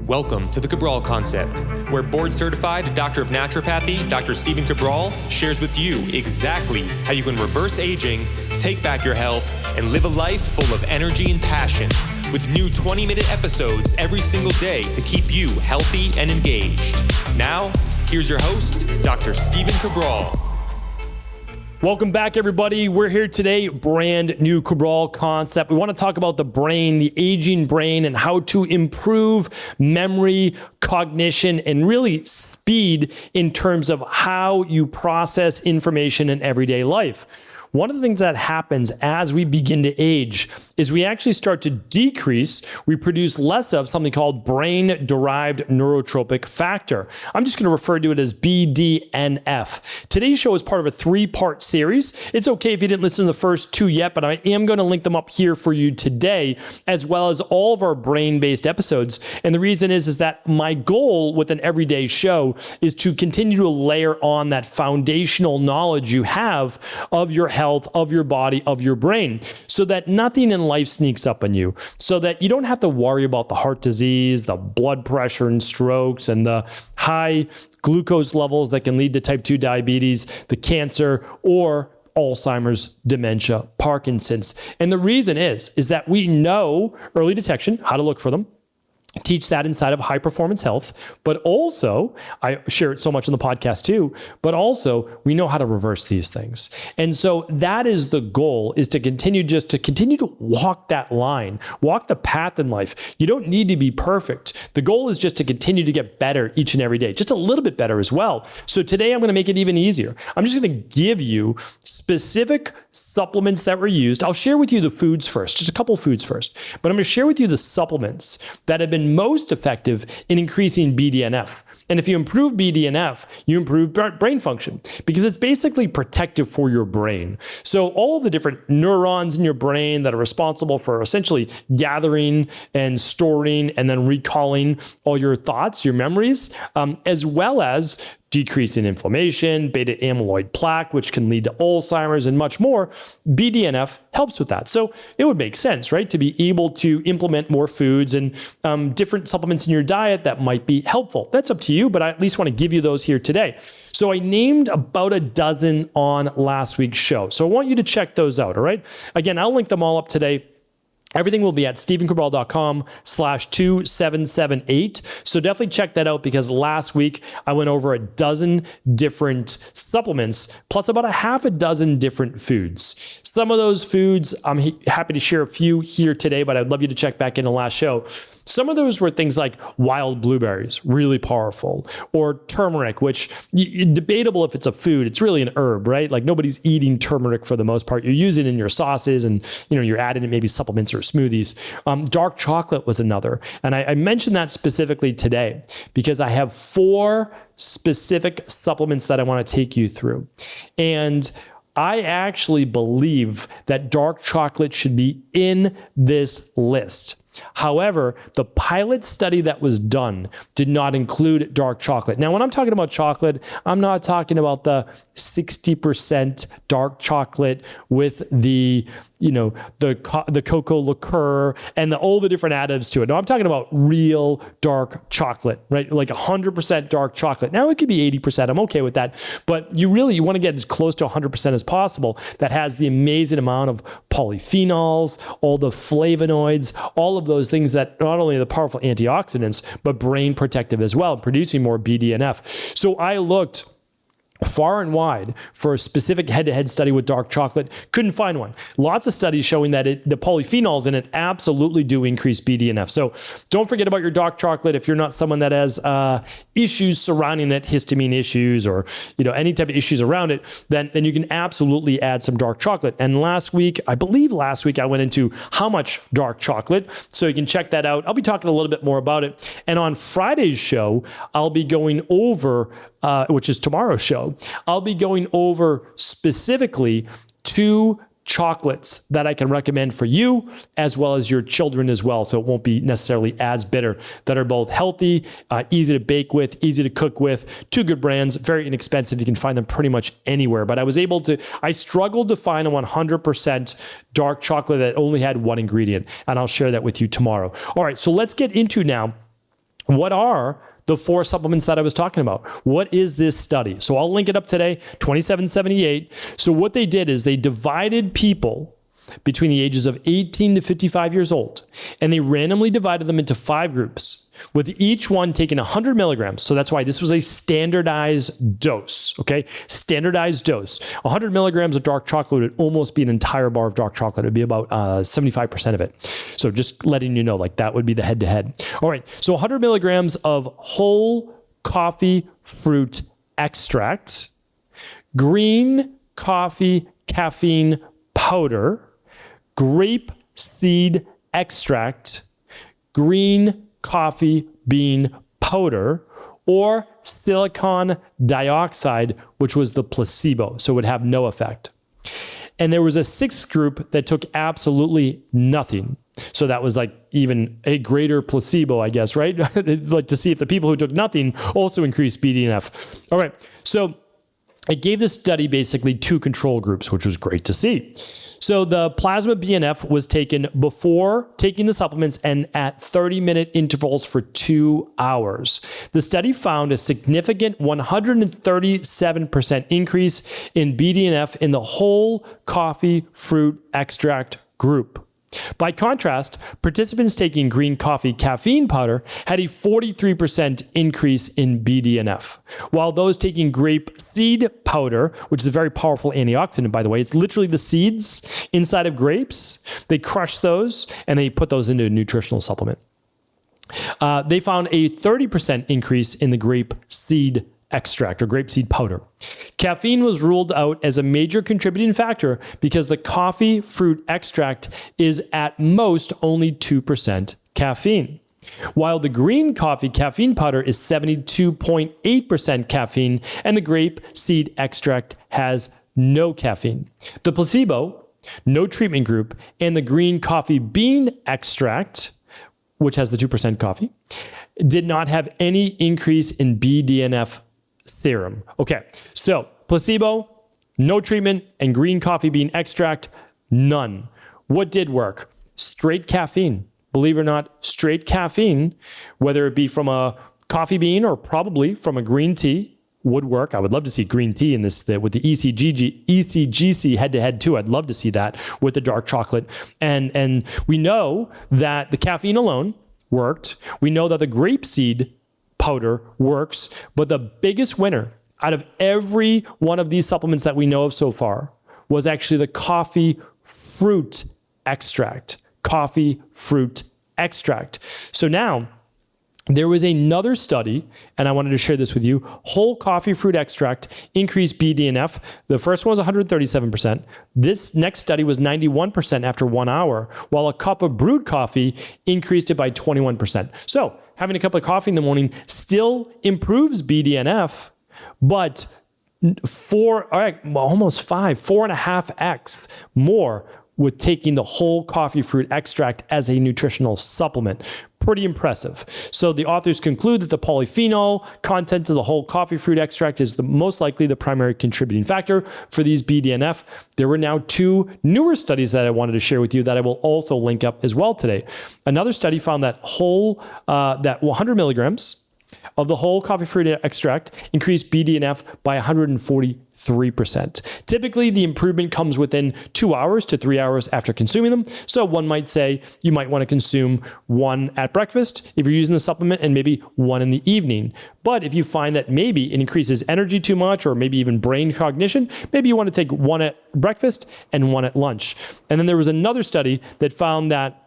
Welcome to the Cabral Concept, where board-certified Doctor of Naturopathy, Dr. Stephen Cabral, shares with you exactly how you can reverse aging, take back your health, and live a life full of energy and passion, with new 20-minute episodes every single day to keep you healthy and engaged. Now, here's your host, Dr. Stephen Cabral. Welcome back, everybody. We're here today, brand new Cabral Concept. We want to talk about the brain, the aging brain, and how to improve memory, cognition, and really speed in terms of how you process information in everyday life. One of the things that happens as we begin to age is we actually start to decrease, we produce less of something called brain-derived neurotrophic factor. I'm just going to refer to it as BDNF. Today's show is part of a 3-part series. It's okay if you didn't listen to the first 2 yet, but I am going to link them up here for you today, as well as all of our brain-based episodes. And the reason is that my goal with an everyday show is to continue to layer on that foundational knowledge you have of your health, of your body, of your brain, so that nothing in life sneaks up on you, so that you don't have to worry about the heart disease, the blood pressure and strokes, and the high glucose levels that can lead to type 2 diabetes, the cancer, or Alzheimer's, dementia, Parkinson's. And the reason is that we know early detection, how to look for them, teach that inside of High Performance Health, but also, I share it so much in the podcast too, but also we know how to reverse these things. And so that is the goal, is to continue to walk that line, walk the path in life. You don't need to be perfect. The goal is just to continue to get better each and every day, just a little bit better as well. So today I'm going to make it even easier. I'm just going to give you specific supplements that were used. I'll share with you the foods first, just a couple foods first, but I'm going to share with you the supplements that have been most effective in increasing BDNF. And if you improve BDNF, you improve brain function, because it's basically protective for your brain. So all of the different neurons in your brain that are responsible for essentially gathering and storing and then recalling all your thoughts, your memories, as well as decrease in inflammation, beta amyloid plaque, which can lead to Alzheimer's and much more. BDNF helps with that. So it would make sense, right, to be able to implement more foods and different supplements in your diet that might be helpful. That's up to you, but I at least want to give you those here today. So I named about a dozen on last week's show. So I want you to check those out, all right? Again, I'll link them all up today. Everything will be at stephencabral.com/2778. So definitely check that out, because last week I went over a dozen different supplements, plus about a half a dozen different foods. Some of those foods, I'm happy to share a few here today, but I'd love you to check back in the last show. Some of those were things like wild blueberries, really powerful, or turmeric, which debatable if it's a food. It's really an herb, right? Like nobody's eating turmeric for the most part. You're using it in your sauces, and you're adding it maybe supplements or smoothies. Dark chocolate was another, and I mentioned that specifically today because I have 4 specific supplements that I want to take you through, and I actually believe that dark chocolate should be in this list. However, the pilot study that was done did not include dark chocolate. Now, when I'm talking about chocolate, I'm not talking about the 60% dark chocolate with the cocoa liqueur and all the different additives to it. No, I'm talking about real dark chocolate, right? Like 100% dark chocolate. Now, it could be 80%. I'm okay with that. But you want to get as close to 100% as possible that has the amazing amount of polyphenols, all the flavonoids, all of those things that not only are the powerful antioxidants, but brain protective as well, producing more BDNF. So I looked far and wide for a specific head-to-head study with dark chocolate. Couldn't find one. Lots of studies showing that the polyphenols in it absolutely do increase BDNF. So don't forget about your dark chocolate. If you're not someone that has issues surrounding it, histamine issues, or any type of issues around it, then you can absolutely add some dark chocolate. And I believe last week I went into how much dark chocolate, so you can check that out. I'll be talking a little bit more about it. And on Friday's show, I'll be going over, which is tomorrow's show, I'll be going over specifically 2 chocolates that I can recommend for you as well as your children as well. So it won't be necessarily as bitter, that are both healthy, easy to bake with, easy to cook with, 2 good brands, very inexpensive. You can find them pretty much anywhere. But I struggled to find a 100% dark chocolate that only had 1 ingredient. And I'll share that with you tomorrow. All right, so let's get into now What are the 4 supplements that I was talking about? What is this study? So I'll link it up today, 2778. So what they did is they divided people between the ages of 18 to 55 years old, and they randomly divided them into 5 groups, with each one taking 100 milligrams. So that's why this was a standardized dose, okay? Standardized dose. 100 milligrams of dark chocolate would almost be an entire bar of dark chocolate. It'd be about 75% of it. So just letting you know, like that would be the head-to-head. All right, so 100 milligrams of whole coffee fruit extract, green coffee caffeine powder, grape seed extract, green coffee bean powder, or silicon dioxide, which was the placebo, so it would have no effect. And there was a 6th group that took absolutely nothing. So that was like even a greater placebo, I guess, right? Like to see if the people who took nothing also increased BDNF. All right, so it gave the study basically 2 control groups, which was great to see. So the plasma BNF was taken before taking the supplements and at 30-minute intervals for 2 hours. The study found a significant 137% increase in BDNF in the whole coffee fruit extract group. By contrast, participants taking green coffee caffeine powder had a 43% increase in BDNF, while those taking grape seed powder, which is a very powerful antioxidant, by the way, it's literally the seeds inside of grapes, they crush those and they put those into a nutritional supplement. They found a 30% increase in the grape seed extract or grapeseed powder. Caffeine was ruled out as a major contributing factor because the coffee fruit extract is at most only 2% caffeine, while the green coffee caffeine powder is 72.8% caffeine and the grape seed extract has no caffeine. The placebo, no treatment group, and the green coffee bean extract, which has the 2% coffee, did not have any increase in BDNF serum. Okay, so placebo, no treatment, and green coffee bean extract, none. What did work? Straight caffeine. Believe it or not, straight caffeine, whether it be from a coffee bean or probably from a green tea, would work. I would love to see green tea in this with the ECGC head-to-head too. I'd love to see that with the dark chocolate. And we know that the caffeine alone worked. We know that the grapeseed powder works, but the biggest winner out of every one of these supplements that we know of so far was actually the coffee fruit extract. Coffee fruit extract. So now there was another study, and I wanted to share this with you. Whole coffee fruit extract increased BDNF. The first one was 137%. This next study was 91% after 1 hour, while a cup of brewed coffee increased it by 21%. So having a cup of coffee in the morning still improves BDNF, but 4.5x more with taking the whole coffee fruit extract as a nutritional supplement. Pretty impressive. So the authors conclude that the polyphenol content of the whole coffee fruit extract is the most likely the primary contributing factor for these BDNF. There were now 2 newer studies that I wanted to share with you that I will also link up as well today. Another study found that 100 milligrams of the whole coffee fruit extract increased BDNF by 143%. Typically, the improvement comes within 2 hours to 3 hours after consuming them. So one might say you might want to consume 1 at breakfast if you're using the supplement and maybe 1 in the evening. But if you find that maybe it increases energy too much or maybe even brain cognition, maybe you want to take 1 at breakfast and 1 at lunch. And then there was another study that found that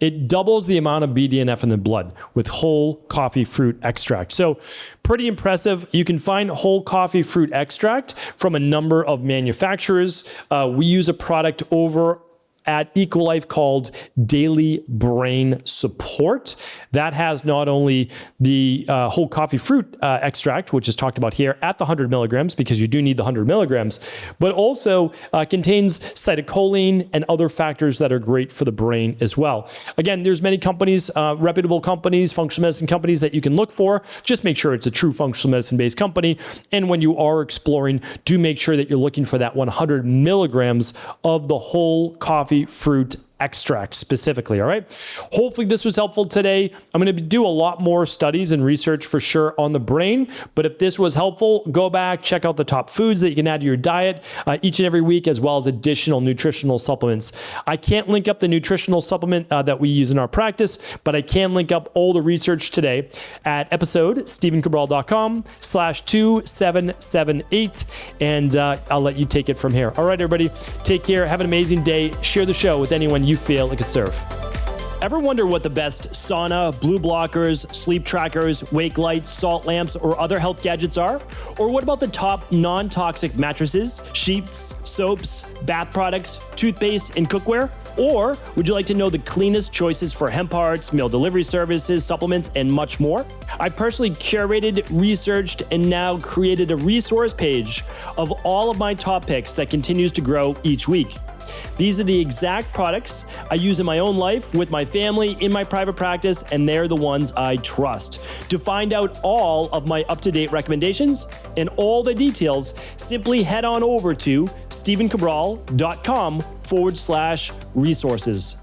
it doubles the amount of BDNF in the blood with whole coffee fruit extract. So pretty impressive. You can find whole coffee fruit extract from a number of manufacturers. We use a product over at Equilife called Daily Brain Support. That has not only the whole coffee fruit extract, which is talked about here at the 100 milligrams, because you do need the 100 milligrams, but also contains cytidine and other factors that are great for the brain as well. Again, there's many companies, reputable companies, functional medicine companies that you can look for. Just make sure it's a true functional medicine-based company. And when you are exploring, do make sure that you're looking for that 100 milligrams of the whole coffee fruit extract specifically, all right? Hopefully this was helpful today. I'm going to do a lot more studies and research for sure on the brain, but if this was helpful, go back, check out the top foods that you can add to your diet each and every week, as well as additional nutritional supplements. I can't link up the nutritional supplement that we use in our practice, but I can link up all the research today at episode StephenCabral.com/2778, and I'll let you take it from here. All right, everybody, take care. Have an amazing day. Share the show with anyone you feel it could serve. Ever wonder what the best sauna, blue blockers, sleep trackers, wake lights, salt lamps, or other health gadgets are? Or what about the top non-toxic mattresses, sheets, soaps, bath products, toothpaste, and cookware? Or would you like to know the cleanest choices for hemp parts, meal delivery services, supplements, and much more? I personally curated, researched, and now created a resource page of all of my top picks that continues to grow each week. These are the exact products I use in my own life, with my family, in my private practice, and they're the ones I trust. To find out all of my up-to-date recommendations and all the details, simply head on over to StephenCabral.com/resources.